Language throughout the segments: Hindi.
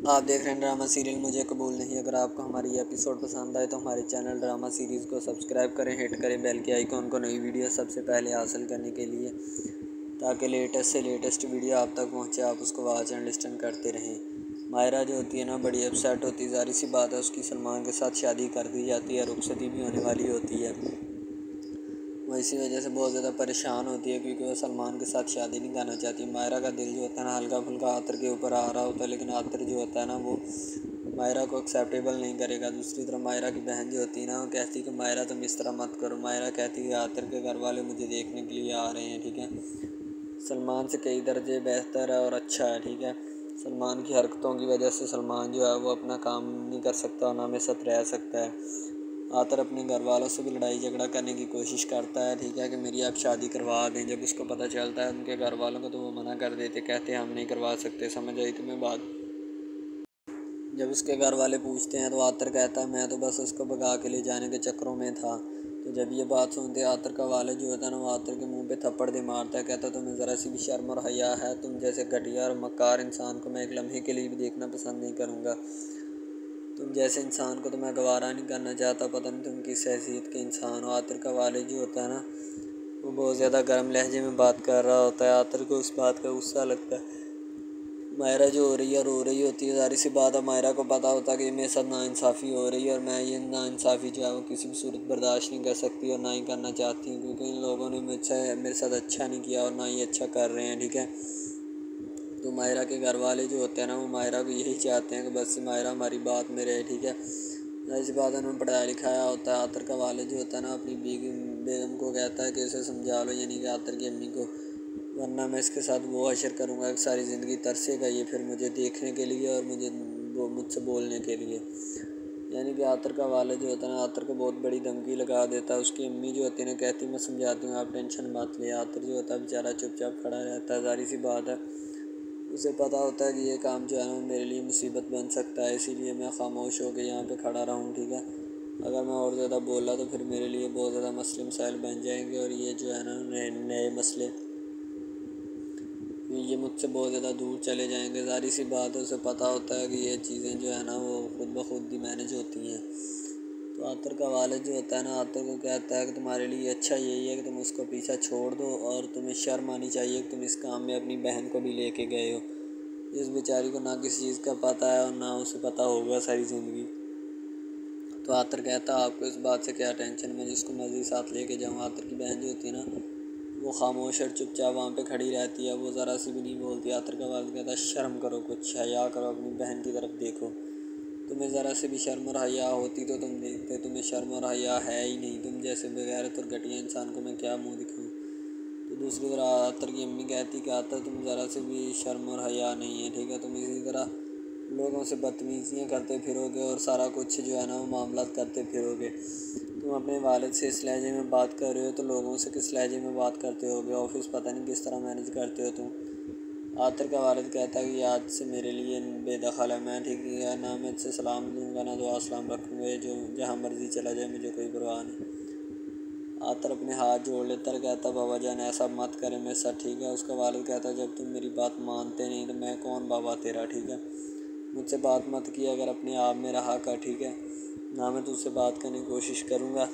आप देख रहे हैं ड्रामा सीरियल मुझे कबूल नहीं। अगर आपको हमारी ये एपिसोड पसंद आए तो हमारे चैनल ड्रामा सीरीज़ को सब्सक्राइब करें, हिट करें बेल के आइकॉन को नई वीडियो सबसे पहले हासिल करने के लिए, ताकि लेटेस्ट से लेटेस्ट वीडियो आप तक पहुंचे, आप उसको वॉच एंड लिस्टन करते रहें। मायरा जो होती है ना, बड़ी अपसेट होती है। ज़ाहिर सी बात है, उसकी सलमान के साथ शादी कर दी जाती है, रुखसती भी होने वाली होती है। वो इसी वजह से बहुत ज़्यादा परेशान होती है, क्योंकि वो सलमान के साथ शादी नहीं करना चाहती। मायरा का दिल जो होता है ना, हल्का फुल्का आतर के ऊपर आ रहा होता है, लेकिन आतर जो होता है ना, वो मायरा को एक्सेप्टेबल नहीं करेगा। दूसरी तरफ मायरा की बहन जो होती है ना, वो कहती है कि मायरा तुम इस तरह मत करो। मायरा कहती है कि आतर के घर वाले मुझे देखने के लिए आ रहे हैं, ठीक है। सलमान से कई दर्जे बेहतर है और अच्छा है, ठीक है। सलमान की हरकतों की वजह से सलमान जो है वो अपना काम नहीं कर सकता और ना में सत रह सकता है। आतर अपने घर वालों से भी लड़ाई झगड़ा करने की कोशिश करता है, ठीक है, कि मेरी आप शादी करवा दें। जब उसको पता चलता है उनके घर वालों को, तो वो मना कर देते, कहते हैं हम नहीं करवा सकते। समझ आई तुम्हें बात? जब उसके घर वाले पूछते हैं तो आतर कहता है मैं तो बस उसको भगा के ले जाने के चक्करों में था। तो जब ये बात सुनते आतर का वालिद जो होता है ना, वो आतर के मुंह पे थप्पड़ दे मारता है। कहता तुम्हें ज़रा सी भी शर्म और हया है? तुम जैसे घटिया और मक्कार इंसान को मैं एक लम्हे के लिए भी देखना पसंद नहीं करूँगा। तुम जैसे इंसान को तो मैं गवारा नहीं करना चाहता। पता नहीं तुम किस हैसियत के इंसान हो। आतर का वालिद जो होता है ना, वो बहुत ज़्यादा गर्म लहजे में बात कर रहा होता है। आतर को उस बात का गुस्सा लगता है। मायरा जो हो रही है, रो रही होती है। ज़ाहिर सी बात है, मायरा को पता होता है कि मेरे साथ नाइंसाफ़ी हो रही है, और मैं ये नाइंसाफ़ी जो है वो किसी भी सूरत बर्दाश्त नहीं कर सकती और ना ही करना चाहती हूँ, क्योंकि इन लोगों ने मुझसे मेरे साथ अच्छा नहीं किया और ना ही अच्छा कर रहे हैं, ठीक है। तो मायरा के घर वाले जो होते हैं ना, वो मायरा को यही चाहते हैं कि बस मायरा हमारी बात में रहे, ठीक है। ज़ाहिर सी बात है, उन्होंने पढ़ाया लिखाया होता है। आतर का वालिद जो होता है ना, अपनी बेगम को कहता है कि इसे समझा लो, यानी कि आतर की अम्मी को, वरना मैं इसके साथ वो हशर करूँगा कि सारी ज़िंदगी तरसेगा ये फिर मुझे देखने के लिए और मुझसे बोलने के लिए। यानी कि आतर का वालिद जो होता है ना, आतर को बहुत बड़ी धमकी लगा देता है। उसकी अम्मी जो होती है ना, कहती मैं समझाती हूँ, आप टेंशन मत ले। आतर जो होता है बेचारा चुपचाप खड़ा रहता है। ज़ाहिर सी बात है, उसे पता होता है कि ये काम जो है ना मेरे लिए मुसीबत बन सकता है, इसीलिए मैं खामोश होकर यहाँ पे खड़ा रहूँ, ठीक है। अगर मैं और ज़्यादा बोला तो फिर मेरे लिए बहुत ज़्यादा मसले मसाइल बन जाएंगे, और ये जो है ना नए मसले, ये मुझसे बहुत ज़्यादा दूर चले जाएंगे। ज़ाहिर सी बात है, उसे पता होता है कि ये चीज़ें जो है ना वो खुद ब खुद ही मैनेज होती हैं। तो आतर का वालिद जो होता है ना, आतर को कहता है कि तुम्हारे लिए अच्छा यही है कि तुम उसको पीछा छोड़ दो, और तुम्हें शर्म आनी चाहिए कि तुम इस काम में अपनी बहन को भी लेके गए हो। इस बेचारी को ना किसी चीज़ का पता है और ना उसे पता होगा सारी ज़िंदगी। तो आतर कहता है आपको इस बात से क्या टेंशन, मैं जिसको मर्ज़ी साथ लेके जाऊँ। आतर की बहन जो होती है ना, वो खामोश और चुपचाप वहाँ पे खड़ी रहती है, वो ज़रा सी भी नहीं बोलती। आतर का वालिद कहता है शर्म करो, कुछ हया करो, अपनी बहन की तरफ देखो। तुम्हें ज़रा से भी शर्म और हया होती तो तुम देखते। तुम्हें शर्म और हया है ही नहीं। तुम जैसे बेगैरत और घटिया इंसान को मैं क्या मुंह दिखाऊं। तो दूसरी तरह आतर की अम्मी कहती कि आतर तुम ज़रा से भी शर्म और हया नहीं है, ठीक है। तुम इसी तरह लोगों से बदतमीज़ियाँ करते फिरोगे और सारा कुछ जो है ना वो मामलात करते फिरोगे। तुम अपने वालिद से इस लहजे में बात कर रहे हो, तो लोगों से किस लहजे में बात करते होगे। ऑफिस पता नहीं किस तरह मैनेज करते हो तुम। आतर का वालिद कहता है कि आज से मेरे लिए बेदखल है, मैं ठीक है ना मैं इससे सलाम दूंगा ना दुआ सलाम रखूँगा, जो जहाँ मर्ज़ी चला जाए मुझे कोई परवाह नहीं। आतर अपने हाथ जोड़ लेता है, कहता बाबा जान ऐसा मत करें मेरे साथ, ठीक है। उसका वालिद कहता है जब तुम मेरी बात मानते नहीं तो मैं कौन बाबा तेरा, ठीक है। मुझसे बात मत किया अगर अपने आप में रहा कर, ठीक है। ना मैं तुझसे बात करने की कोशिश करूँगा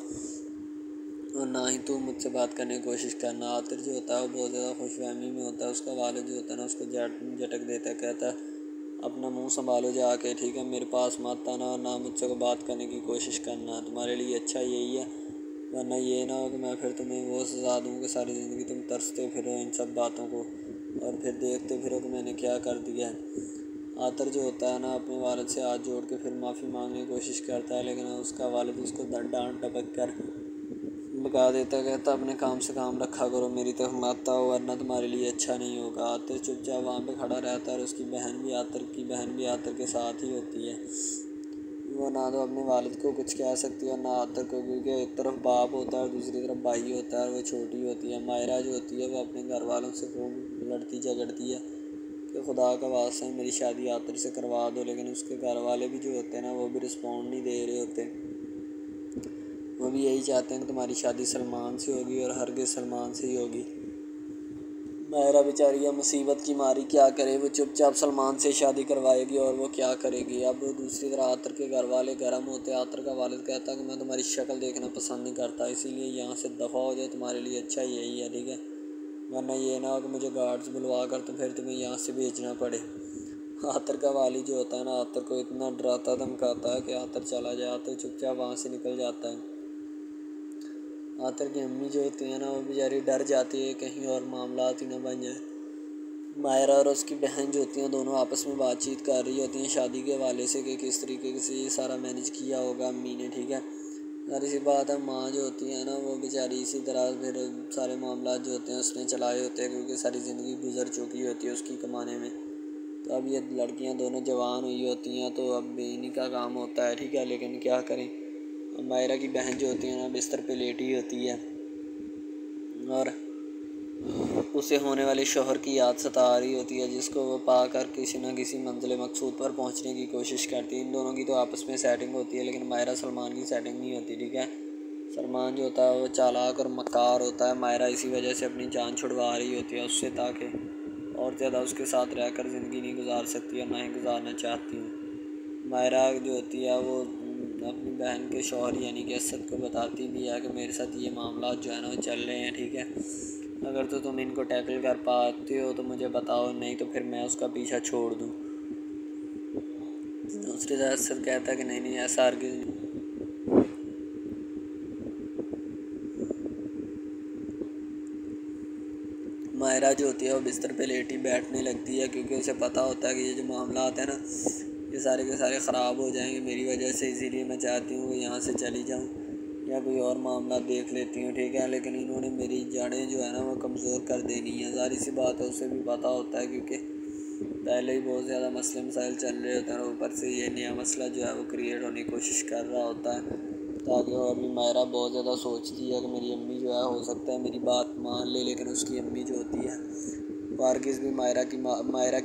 और ना ही तू मुझसे बात करने की कोशिश करना। आतिर जो होता है वो बहुत ज़्यादा खुशफहमी में होता है। उसका वालिद जो होता है ना, उसको झटक देता है, कहता है अपना मुंह संभालो जाके, ठीक है। मेरे पास मत आना और ना मुझसे को बात करने की कोशिश करना। तुम्हारे लिए अच्छा यही है, वरना ये ना हो कि मैं फिर तुम्हें वो सज़ा दूँ कि सारी ज़िंदगी तुम तरसते फिरो इन सब बातों को और फिर देखते फिरो कि मैंने क्या कर दिया है। आतर जो होता है ना, अपने वालिद से हाथ जोड़ के फिर माफ़ी मांगने की कोशिश करता है, लेकिन उसका वालिद उसको डांट डपक कर भगा देता है। कहता अपने काम से काम रखा करो, मेरी तरफ मत आओ वरना तुम्हारे लिए अच्छा नहीं होगा। आतर चुपचाप वहाँ पे खड़ा रहता है और उसकी बहन भी आतर के साथ ही होती है। वो ना तो अपने वालिद को कुछ कह सकती है और ना आतर को, क्योंकि एक तरफ बाप होता है और दूसरी तरफ भाई होता है और वो छोटी होती है। मायरा जो होती है वो अपने घर वालों से खूब लड़ती झगड़ती है कि खुदा का वास्ता है मेरी शादी आतर से करवा दो, लेकिन उसके घर वाले भी जो होते हैं ना वो भी रिस्पॉन्ड नहीं दे रहे होते। वो भी यही चाहते हैं कि तुम्हारी शादी सलमान से होगी और हरगिज़ सलमान से ही होगी। मायरा बेचारी मुसीबत की मारी क्या करे, वो चुपचाप सलमान से शादी करवाएगी और वो क्या करेगी। अब दूसरी तरफ आतर के घर वाले गर्म होते। आतर का वालिद कहता कि मैं तुम्हारी शक्ल देखना पसंद नहीं करता, इसीलिए यहाँ से दफ़ा हो जाए, तुम्हारे लिए अच्छा यही है, ठीक है, वरना ये ना हो कि मुझे गार्ड्स बुलवा कर तो फिर तुम्हें यहाँ से भेजना पड़े। आतर का वालिद जो होता है ना, आतर को इतना डराता धमकाता है कि आतर चला जाए। आतर चुपचाप वहाँ से निकल जाता है। आतर की अम्मी जो होती है ना, वो बेचारी डर जाती है कहीं और मामला ही ना बन जाए। मायरा और उसकी बहन जो होती हैं दोनों आपस में बातचीत कर रही होती हैं शादी के हवाले से कि किस तरीके से ये सारा मैनेज किया होगा अम्मी ने, ठीक है। सारी सी बात है, माँ जो होती है ना वो बेचारी इसी तरह फिर सारे मामला जो होते हैं उसने चलाए होते हैं, क्योंकि सारी ज़िंदगी गुजर चुकी होती है उसकी कमाने में। तो अब ये लड़कियां दोनों जवान हुई होती हैं तो अब इन्हीं का काम होता है, ठीक है, लेकिन क्या करें। मायरा की बहन जो होती है ना बिस्तर पे लेटी होती है और उसे होने वाले शौहर की याद सता रही होती है, जिसको वो पाकर किसी न किसी मंजिल मकसूद पर पहुंचने की कोशिश करती है। इन दोनों की तो आपस में सेटिंग होती है, लेकिन मायरा सलमान की सेटिंग नहीं होती, ठीक है। सलमान जो होता है वो चालाक और मक्कार होता है। मायरा इसी वजह से अपनी जान छुड़वा रही होती है उससे, ताकि और ज़्यादा उसके साथ रहकर ज़िंदगी नहीं गुजार सकती और ना ही गुजारना चाहती हूँ। मायरा जो होती है वो अपनी बहन के शौहर यानी कि असद को बताती भी है कि मेरे साथ ये मामला जो है ना वो चल रहे हैं, ठीक है, अगर तो तुम इनको टैकल कर पाते हो तो मुझे बताओ, नहीं तो फिर मैं उसका पीछा छोड़ दूँ। दूसरी तरफ असद कहता है कि नहीं नहीं, ऐसा हरगिज़ नहीं। मायरा जो होती है वो बिस्तर पे लेटी बैठने लगती है, क्योंकि उसे पता होता है कि ये जो मामला आते हैं ना ये सारे के सारे ख़राब हो जाएंगे मेरी वजह से, इसीलिए मैं चाहती हूँ कि यहाँ से चली जाऊँ या कोई और मामला देख लेती हूँ, ठीक है। लेकिन इन्होंने मेरी जड़ें जो है ना वो कमज़ोर कर देनी है, सारी सी बात है, उसे भी पता होता है, क्योंकि पहले ही बहुत ज़्यादा मसले मसाइल चल रहे होते हैं और ऊपर से ये नया मसला जो है वो क्रिएट होने की कोशिश कर रहा होता है। ताकि और भी मायरा बहुत ज़्यादा सोचती है कि मेरी अम्मी जो है हो सकता है मेरी बात मान ले, लेकिन उसकी अम्मी जो होती है वो हरगिज़ भी मायरा की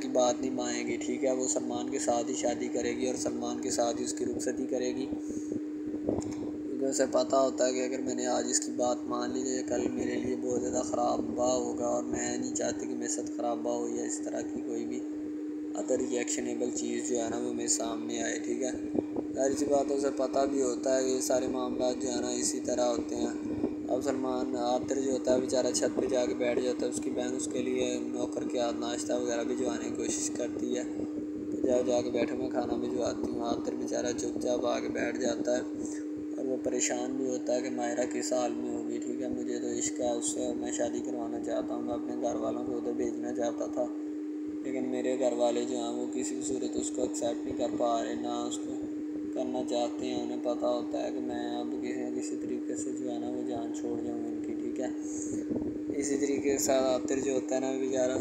बात नहीं मानेगी, ठीक है। वो सलमान के साथ ही शादी करेगी और सलमान के साथ ही उसकी रुखसती करेगी, क्योंकि उसे पता होता है कि अगर मैंने आज इसकी बात मान ली तो ये कल मेरे लिए बहुत ज़्यादा ख़राब बा होगा और मैं नहीं चाहती कि मेरे साथ ख़राब बा हो या इस तरह की कोई भी अदर रिएक्शनेबल चीज़ जो है ना वो मेरे सामने आए, ठीक है। सारी सी बात उसे पता भी होता है कि ये सारे मामला जो है ना इसी तरह होते हैं। अब सलमान आतर जो होता है बेचारा छत पे जाके बैठ जाता है, उसकी बहन उसके लिए नौकर के हाथ नाश्ता वगैरह भिजवाने की कोशिश करती है, तो जाके बैठो मैं खाना भिजवाती हूँ। आतर बेचारा चुपचाप आके बैठ जाता है और वो परेशान भी होता है कि मायरा किस हाल में होगी, ठीक है, मुझे तो इश्क है उससे और मैं शादी करवाना चाहता हूँ, मैं अपने घर वालों को उधर भेजना चाहता था, लेकिन मेरे घर वाले जो हैं वो किसी भी सूरत उसको एक्सेप्ट नहीं कर पा रहे, ना उसको करना चाहते हैं। उन्हें पता होता है कि मैं अब किसी न किसी तरीके से जो है ना वो जान छोड़ जाऊँ इनकी, ठीक है। इसी तरीके के साथ आतिर जो होता है ना बेचारा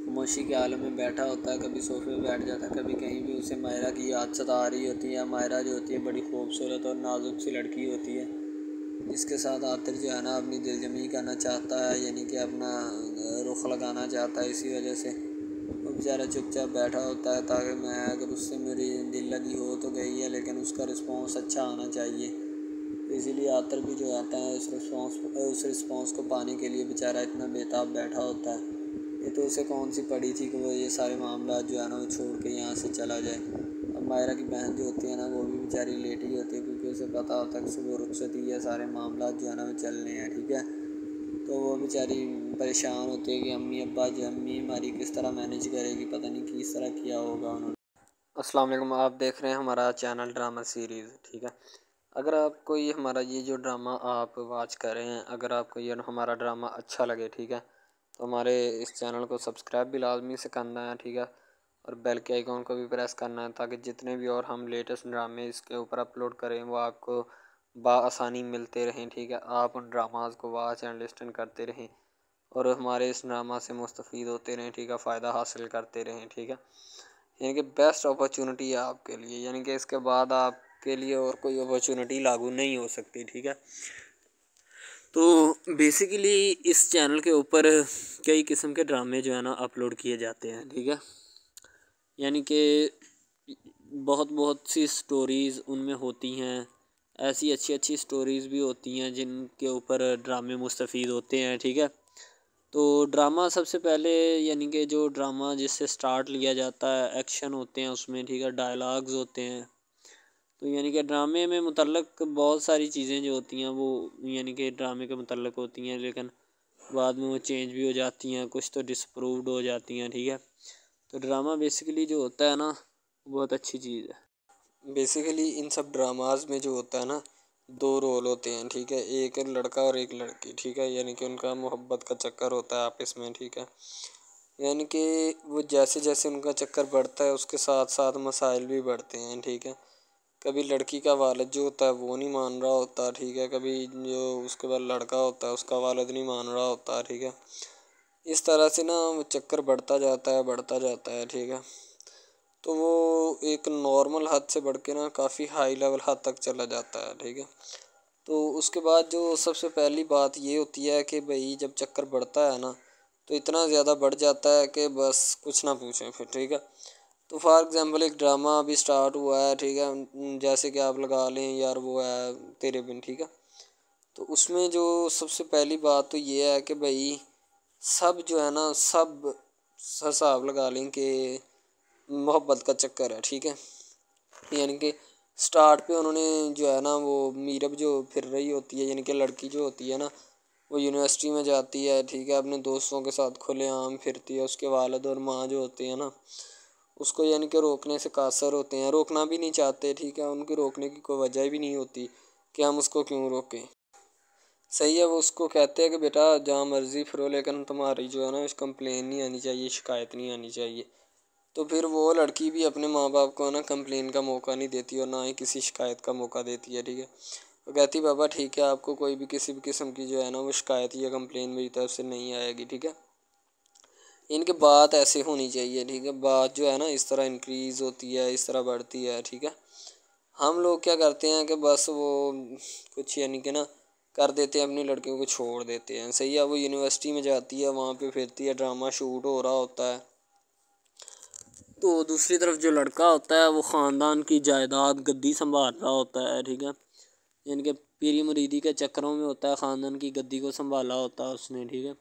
खामोशी के आलम में बैठा होता है, कभी सोफे पे बैठ जाता है, कभी कहीं भी उसे मायरा की याद सता रही होती है। मायरा जो होती है बड़ी खूबसूरत और नाजुक सी लड़की होती है, जिसके साथ आतिर जो है ना अपनी दिलजमी करना चाहता है, यानी कि अपना रुख लगाना चाहता है। इसी वजह से वो बेचारा चुपचाप बैठा होता है, ताकि मैं अगर उससे मेरी दिल लगी हो तो गई है, लेकिन उसका रिस्पॉन्स अच्छा आना चाहिए। तो इसीलिए आतर भी जो आता है उस रिस्पॉन्स को पाने के लिए बेचारा इतना बेताब बैठा होता है। ये तो उसे कौन सी पड़ी थी कि वो ये सारे मामला जो है ना वो छोड़ के यहाँ से चला जाए। अब मायरा की बहन जो होती है ना वो भी बेचारी लेटी होती है, क्योंकि उसे पता होता है कि सुबह रुखसती है, सारे मामला जो है ना वो चलने हैं, ठीक है। तो वो बेचारी परेशान होती है कि अम्मी अब्बा जो अम्मी हमारी किस तरह मैनेज करेगी, पता नहीं किस तरह किया होगा उन्होंने। अस्सलाम वालेकुम, आप देख रहे हैं हमारा चैनल ड्रामा सीरीज़, ठीक है। अगर आपको ये हमारा ये जो ड्रामा आप वॉच कर रहे हैं, अगर आपको ये हमारा ड्रामा अच्छा लगे, ठीक है, तो हमारे इस चैनल को सब्सक्राइब भी लाजमी से करना है, ठीक है, और बेल के आइकॉन को भी प्रेस करना है, ताकि जितने भी और हम लेटेस्ट ड्रामे इसके ऊपर अपलोड करें वो आपको बआसानी मिलते रहें, ठीक है। आप उन ड्रामाज़ को वॉच एंड लिस्टन करते रहें और हमारे इस ड्रामा से मुस्तफ़ीद होते रहें, ठीक है, फ़ायदा हासिल करते रहें, ठीक है। यानी कि बेस्ट अपॉर्चुनिटी है आपके लिए, यानी कि इसके बाद आपके लिए और कोई अपॉर्चुनिटी लागू नहीं हो सकती, ठीक है। तो बेसिकली इस चैनल के ऊपर कई किस्म के ड्रामे जो है ना अपलोड किए जाते हैं, ठीक है। यानी कि बहुत बहुत सी स्टोरीज़ उनमें होती हैं, ऐसी अच्छी अच्छी स्टोरीज़ भी होती हैं जिनके ऊपर ड्रामे मुस्तफ़ीद होते हैं, ठीक है। तो ड्रामा सबसे पहले यानी कि जो ड्रामा जिससे स्टार्ट लिया जाता है, एक्शन होते हैं उसमें, ठीक है, डायलॉग्स होते हैं। तो यानी कि ड्रामे में मुतल्लक बहुत सारी चीज़ें जो होती हैं वो यानी कि ड्रामे के मुतल्लक होती हैं, लेकिन बाद में वो चेंज भी हो जाती हैं, कुछ तो डिसअप्रूव्ड हो जाती हैं, ठीक है। तो ड्रामा बेसिकली जो होता है ना, बहुत अच्छी चीज़ है। बेसिकली इन सब ड्रामाज में जो होता है ना, दो रोल होते हैं, ठीक है, एक लड़का और एक लड़की, ठीक है, यानी कि उनका मोहब्बत का चक्कर होता है आपस में, ठीक है। यानी कि वो जैसे जैसे उनका चक्कर बढ़ता है उसके साथ साथ मसाइल भी बढ़ते हैं, ठीक है। कभी लड़की का वालिद जो होता है वो नहीं मान रहा होता, ठीक है, कभी जो उसके बाद लड़का होता है उसका वालिद नहीं मान रहा होता, ठीक है। इस तरह से ना वो चक्कर बढ़ता जाता है, बढ़ता जाता है, ठीक है। तो वो एक नॉर्मल हद से बढ़ के ना काफ़ी हाई लेवल हद तक चला जाता है, ठीक है। तो उसके बाद जो सबसे पहली बात ये होती है कि भाई जब चक्कर बढ़ता है ना, तो इतना ज़्यादा बढ़ जाता है कि बस कुछ ना पूछें फिर, ठीक है। तो फॉर एग्ज़ाम्पल एक ड्रामा अभी स्टार्ट हुआ है, ठीक है, जैसे कि आप लगा लें यार वो है तेरे बिन, ठीक है। तो उसमें जो सबसे पहली बात तो ये है कि भाई सब जो है ना, सब हिसाब लगा लें कि मोहब्बत का चक्कर है, ठीक है। यानी कि स्टार्ट पे उन्होंने जो है ना वो मीरब जो फिर रही होती है, यानी कि लड़की जो होती है ना, वो यूनिवर्सिटी में जाती है, ठीक है, अपने दोस्तों के साथ खुलेआम फिरती है। उसके वालिद और माँ जो होते हैं ना, उसको यानी कि रोकने से कासर होते हैं, रोकना भी नहीं चाहते, ठीक है, उनके रोकने की कोई वजह भी नहीं होती कि हम उसको क्यों रोकें। सही है, वो उसको कहते हैं कि बेटा जहाँ मर्ज़ी फिरो, लेकिन तुम्हारी जो है ना कंप्लेन नहीं आनी चाहिए, शिकायत नहीं आनी चाहिए। तो फिर वो लड़की भी अपने माँ बाप को ना कंप्लेन का मौका नहीं देती और ना ही किसी शिकायत का मौका देती है, ठीक है। वो कहती बाबा ठीक है, आपको कोई भी किसी भी किस्म की जो है ना वो शिकायत या कंप्लेन मेरी तरफ से नहीं आएगी, ठीक है। इनके बात ऐसे होनी चाहिए, ठीक है, बात जो है ना इस तरह इंक्रीज़ होती है, इस तरह बढ़ती है, ठीक है। हम लोग क्या करते हैं कि बस वो कुछ यानी कि ना कर देते हैं, अपनी लड़कियों को छोड़ देते हैं। सही है, वो यूनिवर्सिटी में जाती है, वहाँ पे फिरती है, ड्रामा शूट हो रहा होता है। तो दूसरी तरफ जो लड़का होता है वो ख़ानदान की जायदाद गद्दी संभाल रहा होता है, ठीक है। यानी कि पीरी मुरीदी के चक्करों में होता है, ख़ानदान की गद्दी को संभाला होता है उसने, ठीक है।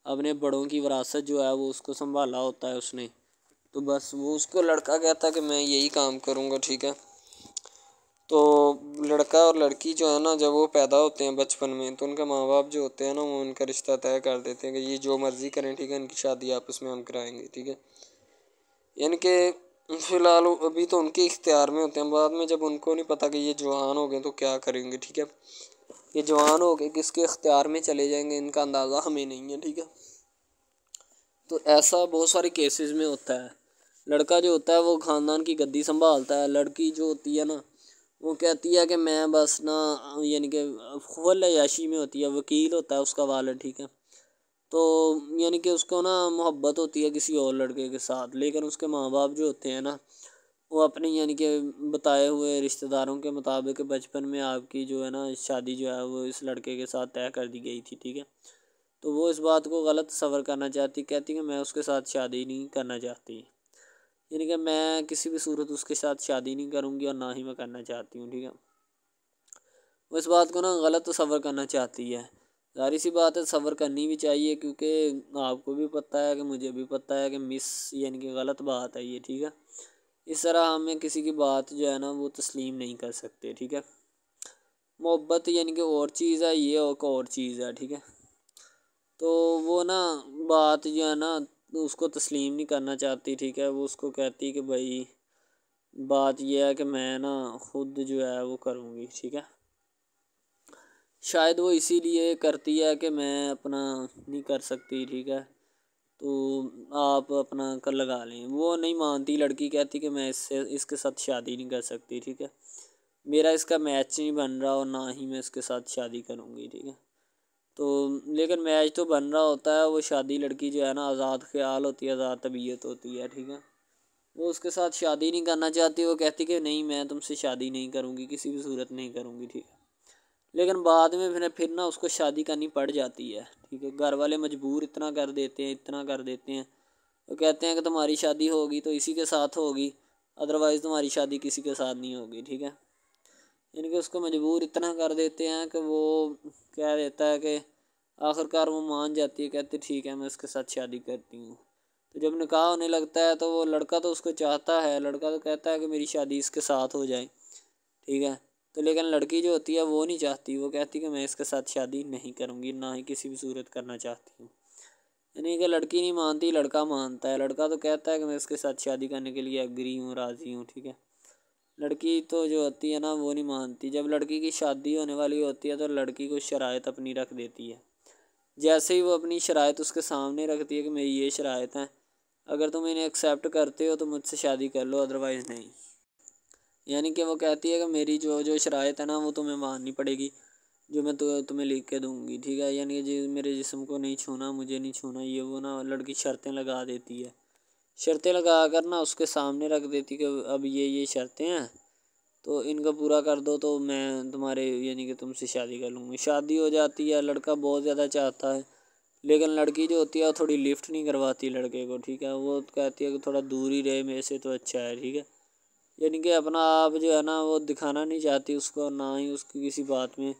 अपने बड़ों की विरासत जो है वो उसको संभाला होता है उसने। तो बस वो उसको लड़का कहता है कि मैं यही काम करूँगा, ठीक है। तो लड़का और लड़की जो है ना, जब वो पैदा होते हैं बचपन में, तो उनके माँ बाप जो होते हैं ना वो उनका रिश्ता तय कर देते हैं कि ये जो मर्ज़ी करें, ठीक है, इनकी शादी आपस में हम कराएंगे, ठीक है। यानी कि फ़िलहाल अभी तो उनके इख्तियार में होते हैं, बाद में जब उनको नहीं पता कि ये जवान हो गए तो क्या करेंगे, ठीक है। ये जवान हो गए किसके इख्तियार में चले जाएंगे इनका अंदाज़ा हमें नहीं है, ठीक है। तो ऐसा बहुत सारे केसेस में होता है। लड़का जो होता है वो ख़ानदान की गद्दी संभालता है, लड़की जो होती है ना वो कहती है कि मैं बस ना यानी कि फुल अय्याशी में होती है, वकील होता है उसका वालिद, ठीक है। तो यानी कि उसको ना मोहब्बत होती है किसी और लड़के के साथ, लेकिन उसके माँ बाप जो होते हैं ना वो अपनी यानी कि बताए हुए रिश्तेदारों के मुताबिक बचपन में आपकी जो है ना शादी जो है वो इस लड़के के साथ तय कर दी गई थी, ठीक है। तो वो इस बात को गलत तस्वर करना चाहती, कहती कि मैं उसके साथ शादी नहीं करना चाहती, यानी कि मैं किसी भी सूरत उसके साथ शादी नहीं करूँगी और ना ही मैं करना चाहती हूँ, ठीक है। वो इस बात को ना गलत तस्वर करना चाहती है। ज़ाहिर सी बात है सब्र करनी भी चाहिए, क्योंकि आपको भी पता है कि मुझे भी पता है कि मिस यानी कि गलत बात है ये, ठीक है। इस तरह हमें किसी की बात जो है ना वो तस्लीम नहीं कर सकते, ठीक है। मोहब्बत यानी कि और चीज़ है, ये और चीज़ है, ठीक है। तो वो ना बात जो है ना उसको तस्लीम नहीं करना चाहती, ठीक है। वो उसको कहती कि भाई बात ये है कि मैं ना खुद जो है वो करूँगी, ठीक है। शायद वो इसीलिए करती है कि मैं अपना नहीं कर सकती, ठीक है, तो आप अपना कर लगा लें। वो नहीं मानती, लड़की कहती कि मैं इसके साथ शादी नहीं कर सकती, ठीक है, मेरा इसका मैच नहीं बन रहा और ना ही मैं इसके साथ शादी करूँगी, ठीक है। तो लेकिन मैच तो बन रहा होता है, वो शादी लड़की जो है ना आज़ाद ख्याल होती है, आज़ाद तबीयत होती है, ठीक है। वो उसके साथ शादी नहीं करना चाहती, वो कहती कि नहीं मैं तुमसे शादी नहीं करूँगी, किसी भी सूरत नहीं करूँगी, ठीक है। लेकिन बाद में फिर ना उसको शादी करनी पड़ जाती है, ठीक है। घर वाले मजबूर इतना कर देते हैं, इतना कर देते हैं। वो कहते हैं कि तुम्हारी शादी होगी तो इसी के साथ होगी, अदरवाइज़ तुम्हारी शादी किसी के साथ नहीं होगी, ठीक है। यानी कि उसको मजबूर इतना कर देते हैं कि वो कह देता है कि आखिरकार वो मान जाती है, कहती ठीक है मैं इसके साथ शादी करती हूँ। तो जब निकाह होने लगता है तो वो लड़का तो उसको चाहता है, लड़का तो कहता है कि मेरी शादी इसके साथ हो जाए, ठीक है। तो लेकिन लड़की जो होती है वो नहीं चाहती, वो कहती कि मैं इसके साथ शादी नहीं करूँगी, ना ही किसी भी सूरत करना चाहती हूँ। यानी कि लड़की नहीं मानती, लड़का मानता है। लड़का तो कहता है कि मैं इसके साथ शादी करने के लिए एग्री हूँ, राज़ी हूँ, ठीक है। लड़की तो जो होती है ना वो नहीं मानती। जब लड़की की शादी होने वाली होती है तो लड़की को शराइत अपनी रख देती है। जैसे ही वो अपनी शराइत उसके सामने रखती है कि मेरी ये शराइत हैं, अगर तुम इन्हें एक्सेप्ट करते हो तो मुझसे शादी कर लो, अदरवाइज़ नहीं। यानी कि वो कहती है कि मेरी जो जो शराइत है ना वो तुम्हें माननी पड़ेगी, जो मैं तुम्हें लिख के दूँगी, ठीक है। यानी कि मेरे जिस्म को नहीं छूना, मुझे नहीं छूना, ये वो ना लड़की शर्तें लगा देती है। शर्तें लगा कर ना उसके सामने रख देती कि अब ये शर्तें हैं, तो इनको पूरा कर दो तो मैं तुम्हारे यानी कि तुमसे शादी कर लूँगी। शादी हो जाती है, लड़का बहुत ज़्यादा चाहता है, लेकिन लड़की जो होती है वो थोड़ी लिफ्ट नहीं करवाती लड़के को, ठीक है। वो कहती है कि थोड़ा दूर ही रहे मेरे से तो अच्छा है, ठीक है। यानी कि अपना आप जो है ना वो दिखाना नहीं चाहती उसको, ना ही उसकी किसी बात में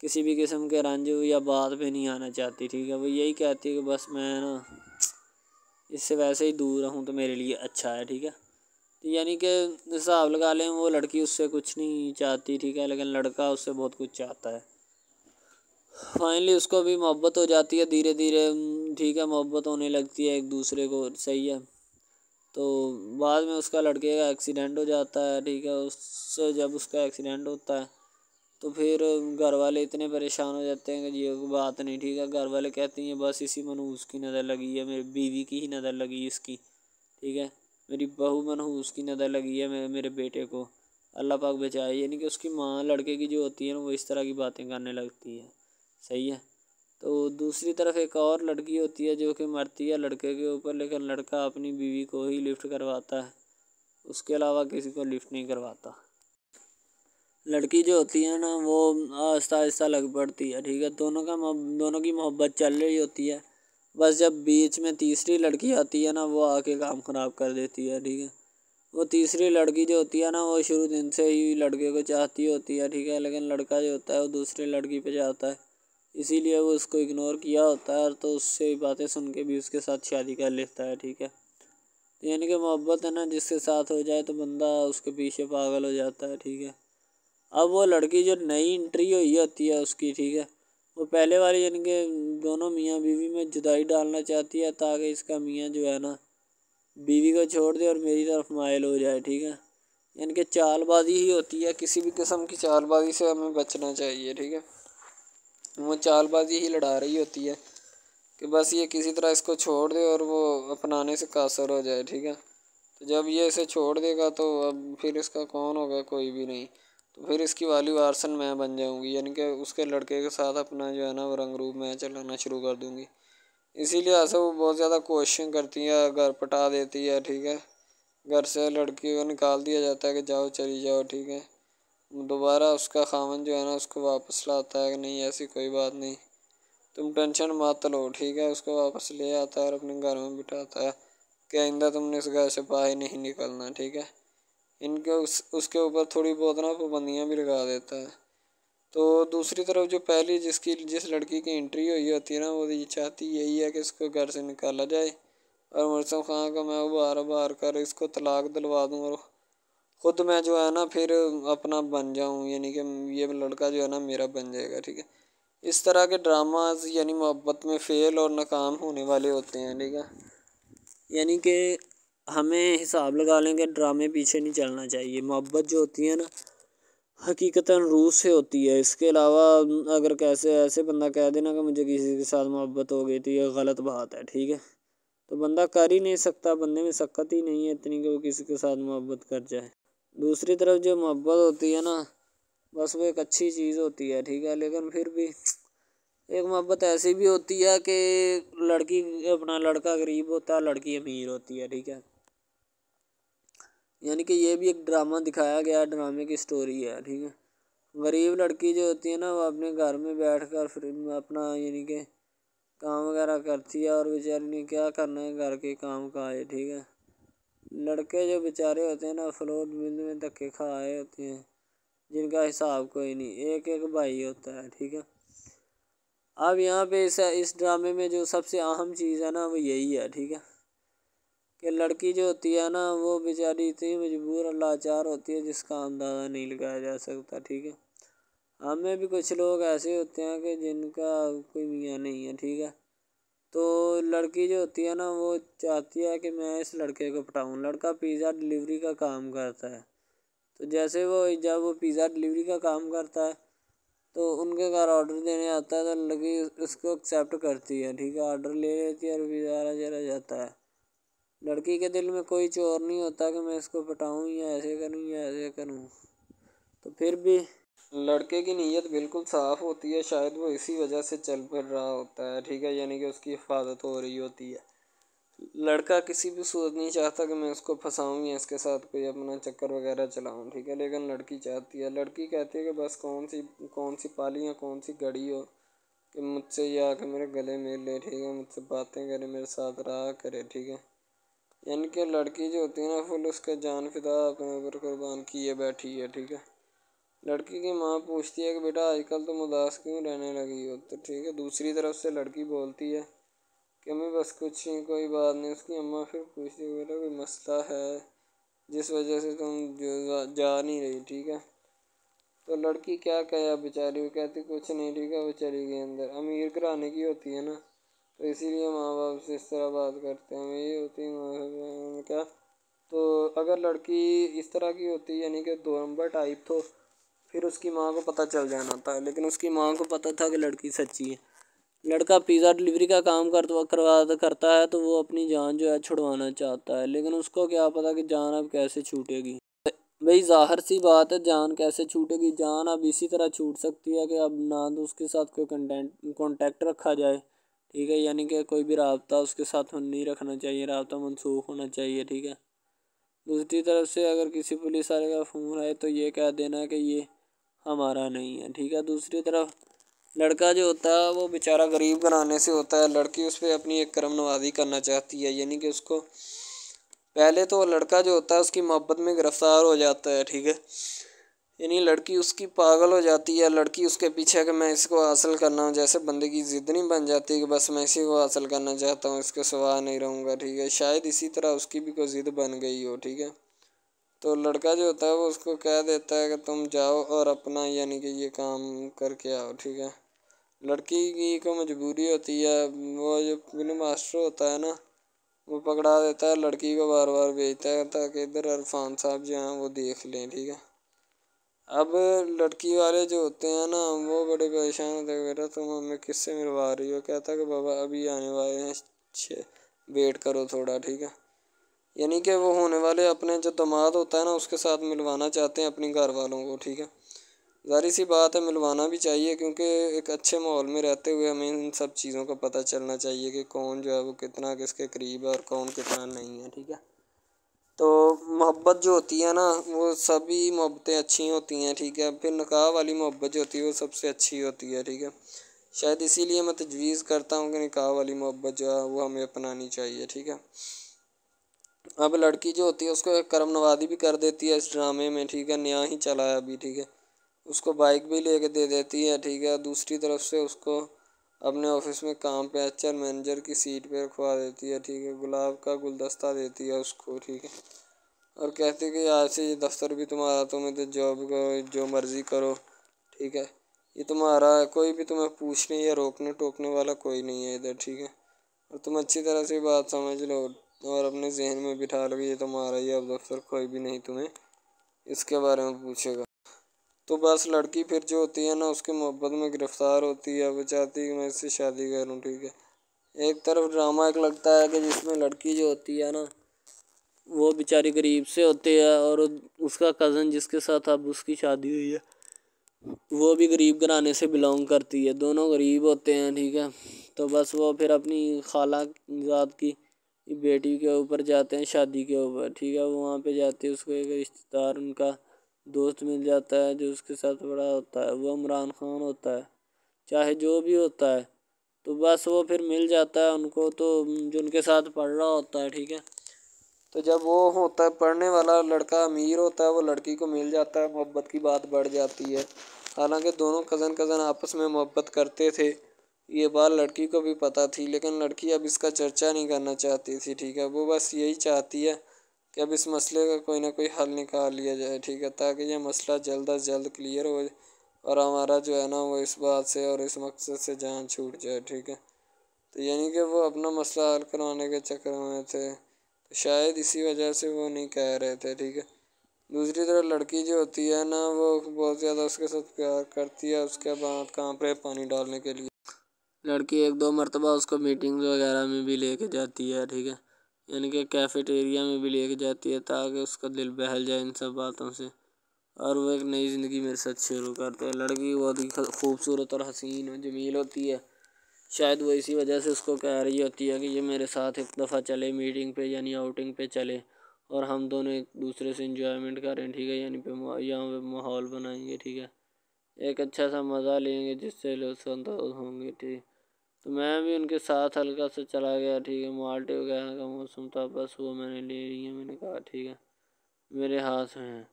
किसी भी किस्म के रंज या बात पे नहीं आना चाहती, ठीक है। वो यही कहती है कि बस मैं ना इससे वैसे ही दूर रहूँ तो मेरे लिए अच्छा है, ठीक है। तो यानी कि हिसाब लगा लें वो लड़की उससे कुछ नहीं चाहती, ठीक है, लेकिन लड़का उससे बहुत कुछ चाहता है। फाइनली उसको भी मोहब्बत हो जाती है धीरे धीरे, ठीक है, मोहब्बत होने लगती है एक दूसरे को, सही है। तो बाद में उसका लड़के का एक्सीडेंट हो जाता है, ठीक है। उससे जब उसका एक्सीडेंट होता है तो फिर घर वाले इतने परेशान हो जाते हैं कि ये बात नहीं, ठीक है। घर वाले कहते हैं बस इसी मनहूस की नज़र लगी है, मेरी बीवी की ही नज़र लगी इसकी, ठीक है। मेरी बहू मनहूस की नज़र लगी है मेरे बेटे को, अल्लाह पाक बचाए। यानी कि उसकी माँ लड़के की जो होती है ना वो इस तरह की बातें करने लगती है, सही है। तो दूसरी तरफ एक और लड़की होती है जो कि मरती है लड़के के ऊपर, लेकिन लड़का अपनी बीवी को ही लिफ्ट करवाता है, उसके अलावा किसी को लिफ्ट नहीं करवाता। लड़की जो होती है ना वो आहिस्ता आहिस्ता लग पड़ती है, ठीक है। दोनों की मोहब्बत चल रही होती है, बस जब बीच में तीसरी लड़की आती है ना वो आके काम ख़राब कर देती है, ठीक है। वो तीसरी लड़की जो होती है ना वो शुरू दिन से ही लड़के को चाहती होती है, ठीक है, लेकिन लड़का जो होता है वो दूसरी लड़की पे जाता है, इसीलिए वो उसको इग्नोर किया होता है, तो उससे बातें सुन के भी उसके साथ शादी कर लेता है, ठीक है। तो यानी कि मोहब्बत है ना जिसके साथ हो जाए तो बंदा उसके पीछे पागल हो जाता है, ठीक है। अब वो लड़की जो नई एंट्री हुई होती है उसकी, ठीक है, वो पहले वाली यानी कि दोनों मियाँ बीवी में जुदाई डालना चाहती है ताकि इसका मियाँ जो है ना बीवी को छोड़ दे और मेरी तरफ माइल हो जाए, ठीक है। यानी कि चालबाजी ही होती है, किसी भी किस्म की चालबाजी से हमें बचना चाहिए, ठीक है। वो चालबाजी ही लड़ा रही होती है कि बस ये किसी तरह इसको छोड़ दे और वो अपनाने से कासर हो जाए, ठीक है। तो जब ये इसे छोड़ देगा तो अब फिर इसका कौन होगा, कोई भी नहीं। तो फिर इसकी वाली वारसन मैं बन जाऊंगी, यानी कि उसके लड़के के साथ अपना जो है ना वो रंग रूप मैं चलाना शुरू कर दूंगी। इसीलिए ऐसा वो बहुत ज़्यादा कोशिश करती है, घर पटा देती है, ठीक है। घर से लड़की को निकाल दिया जाता है कि जाओ चली जाओ, ठीक है। दोबारा उसका खामन जो है ना उसको वापस लाता है कि नहीं ऐसी कोई बात नहीं, तुम टेंशन मत लो, ठीक है। उसको वापस ले आता है और अपने घर में बिठाता है कि आइंदा तुमने इस घर से बाहर नहीं निकलना, ठीक है। इनके उसके ऊपर थोड़ी बहुत ना पाबंदियाँ भी लगा देता है। तो दूसरी तरफ जो पहली जिस लड़की की एंट्री हुई होती है ना वो ये चाहती यही है कि इसको घर से निकाला जाए और मुर्सम खां को मैं बार बार कर इसको तलाक दिलवा दूँ और ख़ुद मैं जो है ना फिर अपना बन जाऊँ, यानी कि ये लड़का जो है ना मेरा बन जाएगा, ठीक है। इस तरह के ड्रामाज यानी मोहब्बत में फ़ेल और नाकाम होने वाले होते हैं, ठीक है। यानी कि हमें हिसाब लगा लें कि ड्रामे पीछे नहीं चलना चाहिए। मोहब्बत जो होती है ना हकीकतन रूह से होती है। इसके अलावा अगर कैसे ऐसे बंदा कह देना कि मुझे किसी के साथ मोहब्बत हो गई तो ये गलत बात है, ठीक है। तो बंदा कर ही नहीं सकता, बंदे में सकत ही नहीं है इतनी कि वो किसी के साथ मोहब्बत कर जाए। दूसरी तरफ जो मोहब्बत होती है ना बस वो एक अच्छी चीज़ होती है, ठीक है, लेकिन फिर भी एक मोहब्बत ऐसी भी होती है कि लड़की अपना लड़का गरीब होता है, लड़की अमीर होती है, ठीक है। यानी कि ये भी एक ड्रामा दिखाया गया, ड्रामे की स्टोरी है, ठीक है। गरीब लड़की जो होती है ना वो अपने घर में बैठ कर फिर अपना यानी कि काम वगैरह करती है और बेचारी ने क्या करना है घर के काम का है, ठीक है। लड़के जो बेचारे होते हैं ना फ्लोर में धक्के खा आए होते हैं, जिनका हिसाब कोई नहीं, एक एक भाई होता है, ठीक है। अब यहाँ पे इस ड्रामे में जो सबसे अहम चीज़ है ना वो यही है, ठीक है, कि लड़की जो होती है ना वो बेचारी इतनी मजबूर और लाचार होती है जिसका अंदाज़ा नहीं लगाया जा सकता, ठीक है। हमें भी कुछ लोग ऐसे होते हैं कि जिनका कोई मियाँ नहीं है, ठीक है। तो लड़की जो होती है ना वो चाहती है कि मैं इस लड़के को पटाऊँ। लड़का पिज़्ज़ा डिलीवरी का काम करता है, तो जैसे जब वो पिज़्ज़ा डिलीवरी का काम करता है तो उनके घर ऑर्डर देने आता है, तो लड़की उसको एक्सेप्ट करती है, ठीक है, ऑर्डर ले लेती है और पिज़्ज़ा चला जाता है। लड़की के दिल में कोई चोर नहीं होता कि मैं इसको पटाऊँ या ऐसे करूँ या ऐसे करूँ। तो फिर भी लड़के की नीयत बिल्कुल साफ़ होती है, शायद वो इसी वजह से चल फिर रहा होता है, ठीक है, यानी कि उसकी हिफाजत हो रही होती है। लड़का किसी भी सूरत नहीं चाहता कि मैं उसको फंसाऊँ या इसके साथ कोई अपना चक्कर वगैरह चलाऊँ, ठीक है, लेकिन लड़की चाहती है। लड़की कहती है कि बस कौन सी पाली या कौन सी घड़ी हो कि मुझसे ये आके मेरे गले मिल ले, ठीक है, मुझसे बातें करे, मेरे साथ रहा करे, ठीक है। यानी कि लड़की जो होती है ना फुल उसका जान फिदा अपने ऊपर कुर्बान किए बैठी है, ठीक है। लड़की की माँ पूछती है कि बेटा आजकल तुम उदास क्यों रहने लगी हो, तो ठीक है, दूसरी तरफ से लड़की बोलती है कि मैं बस कुछ नहीं, कोई बात नहीं। उसकी अम्मा फिर पूछती है बेटा कोई मसला है जिस वजह से तुम जा नहीं रही, ठीक है। तो लड़की क्या कहे अब बेचारी, वो कहती कुछ नहीं, ठीक है, वो चली गई अंदर। अमीर घराने की होती है ना तो इसीलिए माँ बाप से इस तरह बात करते हैं, यही होती है माँ क्या। तो अगर लड़की इस तरह की होती यानी कि दो नंबर टाइप, तो फिर उसकी माँ को पता चल जाना था, लेकिन उसकी माँ को पता था कि लड़की सच्ची है। लड़का पिज़्ज़ा डिलीवरी का काम करता है तो वो अपनी जान जो है छुड़वाना चाहता है, लेकिन उसको क्या पता कि जान अब कैसे छूटेगी। भाई ज़ाहिर सी बात है, जान कैसे छूटेगी, जान अब इसी तरह छूट सकती है कि अब ना तो उसके साथ कोई कॉन्टेक्ट रखा जाए, ठीक है, यानी कि कोई भी राब्ता उसके साथ नहीं रखना चाहिए, राब्ता मनसूख होना चाहिए, ठीक है। दूसरी तरफ से अगर किसी पुलिस वाले का फ़ोन आए तो ये कह देना कि ये हमारा नहीं है, ठीक है। दूसरी तरफ लड़का जो होता है वो बेचारा गरीब घराने से होता है, लड़की उस पर अपनी एक करम नवाज़ी करना चाहती है, यानी कि उसको पहले तो लड़का जो होता है उसकी मोहब्बत में गिरफ़्तार हो जाता है, ठीक है, यानी लड़की उसकी पागल हो जाती है। लड़की उसके पीछे कि मैं इसको हासिल करना हूँ, जैसे बंदे की ज़िद नहीं बन जाती कि बस मैं इसी को हासिल करना चाहता हूँ, इसके सिवा नहीं रहूँगा, ठीक है। शायद इसी तरह उसकी भी कोई ज़िद बन गई हो, ठीक है। तो लड़का जो होता है वो उसको कह देता है कि तुम जाओ और अपना यानी कि ये काम करके आओ, ठीक है। लड़की की को मजबूरी होती है, वो जो फिल्म मास्टर होता है ना वो पकड़ा देता है, लड़की को बार बार भेजता है ताकि इधर इरफान साहब जो हैं वो देख लें, ठीक है। अब लड़की वाले जो होते हैं ना वो बड़े परेशान होते हैं, बेटा तुम हमें किससे मिलवा रही हो, कहता है कि बाबा अभी आने वाले हैं, वेट करो थोड़ा, ठीक है। यानी कि वो होने वाले अपने जो दामाद होता है ना उसके साथ मिलवाना चाहते हैं अपनी घर वालों को, ठीक है। ज़ाहिर सी बात है मिलवाना भी चाहिए, क्योंकि एक अच्छे माहौल में रहते हुए हमें इन सब चीज़ों का पता चलना चाहिए कि कौन जो है वो कितना किसके करीब है और कौन कितना नहीं है, ठीक है। तो मोहब्बत जो होती है ना वो सभी मोहब्बतें अच्छी होती हैं, ठीक है। फिर निकाह वाली मोहब्बत जो होती है वो सबसे अच्छी होती है, ठीक है। शायद इसीलिए मैं तजवीज़ करता हूँ कि निकाह वाली मोहब्बत जो है वो हमें अपनानी चाहिए, ठीक है। अब लड़की जो होती है उसको एक करम नवाज़ी भी कर देती है इस ड्रामे में, ठीक है, नया ही चला है अभी, ठीक है। उसको बाइक भी लेके दे देती है, ठीक है। दूसरी तरफ से उसको अपने ऑफिस में काम पे एचआर मैनेजर की सीट पे रखवा देती है, ठीक है। गुलाब का गुलदस्ता देती है उसको, ठीक है, और कहती है कि आज से ये दफ्तर भी तुम्हारा, तुम्हें तो जॉब करो जो मर्ज़ी करो, ठीक है, ये तुम्हारा है, कोई भी तुम्हें पूछने या रोकने टोकने वाला कोई नहीं है इधर, ठीक है। और तुम अच्छी तरह से बात समझ लो और अपने जहन में बिठा लो कि ये तुम्हारा ही अब दफ्तर, कोई भी नहीं तुम्हें इसके बारे में पूछेगा। तो बस लड़की फिर जो होती है ना उसके मोहब्बत में गिरफ़्तार होती है, वो चाहती है कि मैं इससे शादी करूँ, ठीक है। एक तरफ ड्रामा एक लगता है कि जिसमें लड़की जो होती है ना वो बेचारी गरीब से होती है और उसका कज़न जिसके साथ अब उसकी शादी हुई है वो भी गरीब घराने से बिलोंग करती है, दोनों गरीब होते हैं, ठीक है। तो बस वो फिर अपनी खाला ज़ात की बेटी के ऊपर जाते हैं शादी के ऊपर, ठीक है। वो वहाँ पे जाते हैं, उसको एक रिश्तेदार उनका दोस्त मिल जाता है जो उसके साथ बड़ा होता है, वो इमरान खान होता है, चाहे जो भी होता है। तो बस वो फिर मिल जाता है उनको, तो जो उनके साथ पढ़ रहा होता है, ठीक है। तो जब वो होता है पढ़ने वाला लड़का अमीर होता है वो लड़की को मिल जाता है, मोहब्बत की बात बढ़ जाती है। हालांकि दोनों कज़न आपस में मोहब्बत करते थे ये बात लड़की को भी पता थी, लेकिन लड़की अब इसका चर्चा नहीं करना चाहती थी, ठीक है। वो बस यही चाहती है कि अब इस मसले का कोई ना कोई हल निकाल लिया जाए, ठीक है, ताकि ये मसला जल्द अज जल्द क्लियर हो और हमारा जो है ना वो इस बात से और इस मकसद से जान छूट जाए, ठीक है। तो यानी कि वो अपना मसला हल करवाने के चक्कर में थे, तो शायद इसी वजह से वो नहीं कह रहे थे, ठीक है। दूसरी तरफ लड़की जो होती है ना वो बहुत ज़्यादा उसके साथ प्यार करती है, उसके बाद कहाँ पे पानी डालने के लिए लड़की एक दो मरतबा उसको मीटिंग्स वगैरह में भी लेके जाती है, ठीक है, यानी कि कैफेटेरिया में भी लेके जाती है ताकि उसका दिल बहल जाए इन सब बातों से और वो एक नई ज़िंदगी मेरे साथ शुरू करते हैं। लड़की बहुत ही खूबसूरत और हसीन और जमील होती है, शायद वो इसी वजह से उसको कह रही होती है कि ये मेरे साथ एक दफ़ा चले मीटिंग पे यानी आउटिंग पे चले और हम दोनों एक दूसरे से इंजॉयमेंट करें, ठीक है, यानी पे यहाँ पे माहौल बनाएंगे, ठीक है, एक अच्छा सा मज़ा लेंगे जिससे लोग संतोष होंगे, ठीक। तो मैं भी उनके साथ हल्का सा चला गया, ठीक है। माल्टे वगैरह का मौसम था, बस वो मैंने ले ली है, मैंने कहा ठीक है मेरे हाथ में है।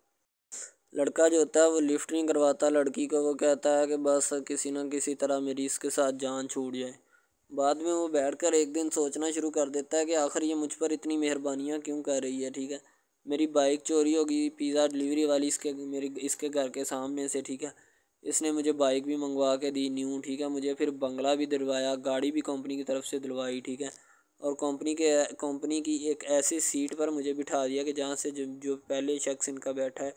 लड़का जो होता है वो लिफ्ट नहीं करवाता लड़की को, वो कहता है कि बस किसी न किसी तरह मेरी इसके साथ जान छूट जाए। बाद में वो बैठकर एक दिन सोचना शुरू कर देता है कि आखिर ये मुझ पर इतनी मेहरबानियाँ क्यों कर रही है, ठीक है। मेरी बाइक चोरी होगी पिज़्ज़ा डिलीवरी वाली इसके घर के सामने से, ठीक है। इसने मुझे बाइक भी मंगवा के दी न्यू, ठीक है, मुझे फिर बंगला भी दिलवाया, गाड़ी भी कंपनी की तरफ से दिलवाई, ठीक है, और कंपनी की एक ऐसी सीट पर मुझे बिठा दिया कि जहाँ से जो पहले शख्स इनका बैठा है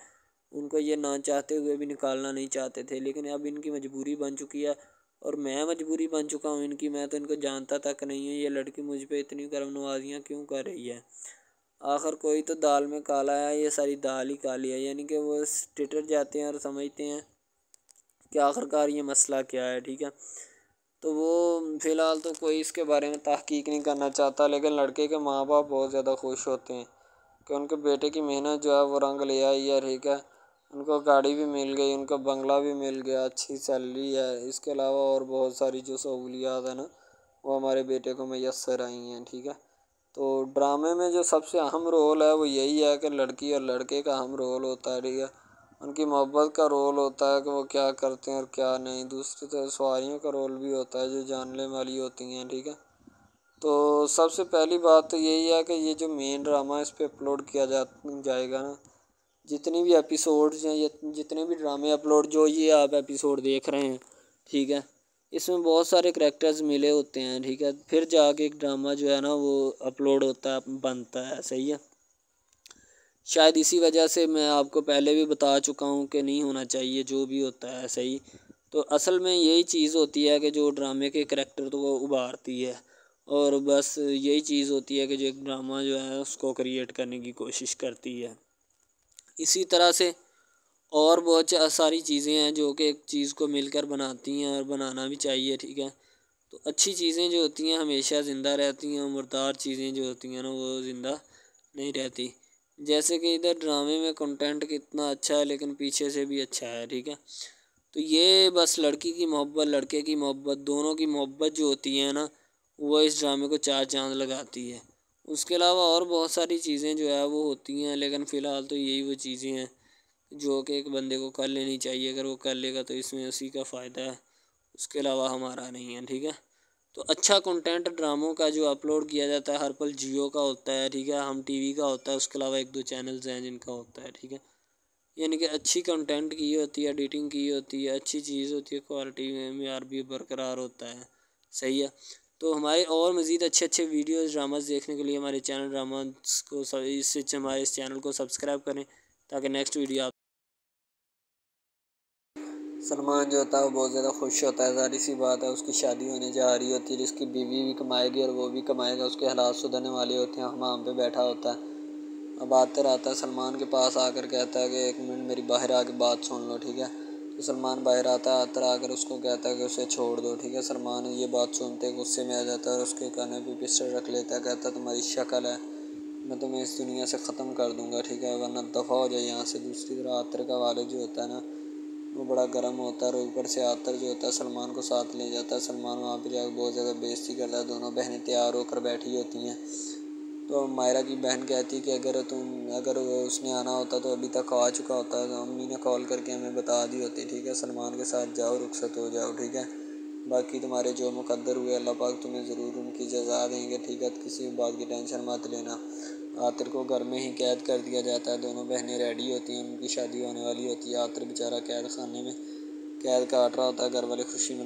उनको ये ना चाहते हुए भी निकालना नहीं चाहते थे, लेकिन अब इनकी मजबूरी बन चुकी है और मैं मजबूरी बन चुका हूँ इनकी। मैं तो इनको जानता तक नहीं हूँ, ये लड़की मुझ पे इतनी करम नवाजियाँ क्यों कर रही है। आखिर कोई तो दाल में काला है, ये सारी दाल ही काली है, यानी कि वो टिटर जाते हैं और समझते हैं कि आखिरकार ये मसला क्या है, ठीक है। तो वो फ़िलहाल तो कोई इसके बारे में तहकीक नहीं करना चाहता, लेकिन लड़के के माँ बाप बहुत ज़्यादा खुश होते हैं कि उनके बेटे की मेहनत जो है वो रंग ले आई है, ठीक है। उनको गाड़ी भी मिल गई, उनको बंगला भी मिल गया, अच्छी सैलरी है, इसके अलावा और बहुत सारी जो सहूलियात है ना वो हमारे बेटे को मैसर आई हैं, ठीक है। तो ड्रामे में जो सबसे अहम रोल है वो यही है कि लड़की और लड़के का अहम रोल होता है, ठीक है। उनकी मोहब्बत का रोल होता है कि वो क्या करते हैं और क्या नहीं। दूसरी तरफ सवारियों का रोल भी होता है जो जानने वाली होती हैं, ठीक है। तो सबसे पहली बात तो यही है कि ये जो मेन ड्रामा इस पे अपलोड किया जाएगा ना, जितनी भी एपिसोड्स हैं या जितने भी ड्रामे अपलोड जो ये आप एपिसोड देख रहे हैं, ठीक है, इसमें बहुत सारे करैक्टर्स मिले होते हैं, ठीक है, फिर जाके एक ड्रामा जो है ना वो अपलोड होता है, बनता है, सही है। शायद इसी वजह से मैं आपको पहले भी बता चुका हूँ कि नहीं होना चाहिए जो भी होता है, सही। तो असल में यही चीज़ होती है कि जो ड्रामे के करैक्टर तो वो उभारती है और बस यही चीज़ होती है कि जो एक ड्रामा जो है उसको क्रिएट करने की कोशिश करती है। इसी तरह से और बहुत सारी चीज़ें हैं जो कि एक चीज़ को मिलकर बनाती हैं और बनाना भी चाहिए, ठीक है। तो अच्छी चीज़ें जो होती हैं हमेशा ज़िंदा रहती हैं, मुर्दार चीज़ें जो होती हैं ना वो ज़िंदा नहीं रहती। जैसे कि इधर ड्रामे में कंटेंट कितना अच्छा है लेकिन पीछे से भी अच्छा है, ठीक है। तो ये बस लड़की की मोहब्बत लड़के की मोहब्बत दोनों की मोहब्बत जो होती है ना वो इस ड्रामे को चार चाँद लगाती है। उसके अलावा और बहुत सारी चीज़ें जो है वो होती हैं, लेकिन फ़िलहाल तो यही वो चीज़ें हैं जो कि एक बंदे को कर लेनी चाहिए। अगर वो कर लेगा तो इसमें उसी का फ़ायदा है, उसके अलावा हमारा नहीं है, ठीक है। तो अच्छा कंटेंट ड्रामों का जो अपलोड किया जाता है हर पल जियो का होता है, ठीक है, हम टीवी का होता है, उसके अलावा एक दो चैनल्स हैं जिनका होता है, ठीक है। यानी कि अच्छी कंटेंट की होती है, एडिटिंग की होती है, अच्छी चीज़ होती है, क्वालिटी में मेयार भी बरकरार होता है, सही है। तो हमारे और मज़ीद अच्छे अच्छे वीडियोज़ ड्रामास देखने के लिए हमारे चैनल ड्रामास को हमारे इस चैनल को सब्सक्राइब करें ताकि नेक्स्ट वीडियो आप सलमान जो होता है वो बहुत ज़्यादा खुश होता है, ज़ाहिर सी बात है, उसकी शादी होने जा रही होती है, जिसकी बीवी भी कमाएगी और वो भी कमाएगा, उसके हालात सुधरने वाले होते हैं, हमाम पे बैठा होता है। अब आते रहता है सलमान के पास आकर कहता है कि एक मिनट मेरी बाहर आके बात सुन लो, ठीक है। तो सलमान बाहर आता है, आकर आकर उसको कहता है कि उसे छोड़ दो, ठीक है। सलमान ये बात सुनते गुस्से में आ जाता है और उसके कान पे पिस्टल रख लेता है, कहता है तुम्हारी शक्ल है, मैं तुम्हें इस दुनिया से ख़त्म कर दूंगा, ठीक है, वरना दफ़ा हो जाए यहाँ से। दूसरी तरफ आतर का वालिद जो होता है ना वो बड़ा गर्म होता है और ऊपर से आतर जो होता है सलमान को साथ ले जाता है। सलमान वहाँ पे जाकर बहुत ज़्यादा बेइज्जती करता है, दोनों बहनें तैयार होकर बैठी होती हैं। तो मायरा की बहन कहती है कि अगर वो उसने आना होता तो अभी तक आ चुका होता, तो अम्मी ने कॉल करके हमें बता दी होती, ठीक है, सलमान के साथ जाओ रुखसत हो जाओ, ठीक है। बाकी तुम्हारे जो मुकद्दर हुए अल्लाह पाक तुम्हें ज़रूर उनकी जज़ा देंगे, ठीक है। किसी भी बात की टेंशन मत लेना। आतिर को घर में ही कैद कर दिया जाता है, दोनों बहनें रेडी होती हैं, उनकी शादी होने वाली होती है। आतिर बेचारा कैद खाने में कैद काट रहा होता है, घर वाले खुशी में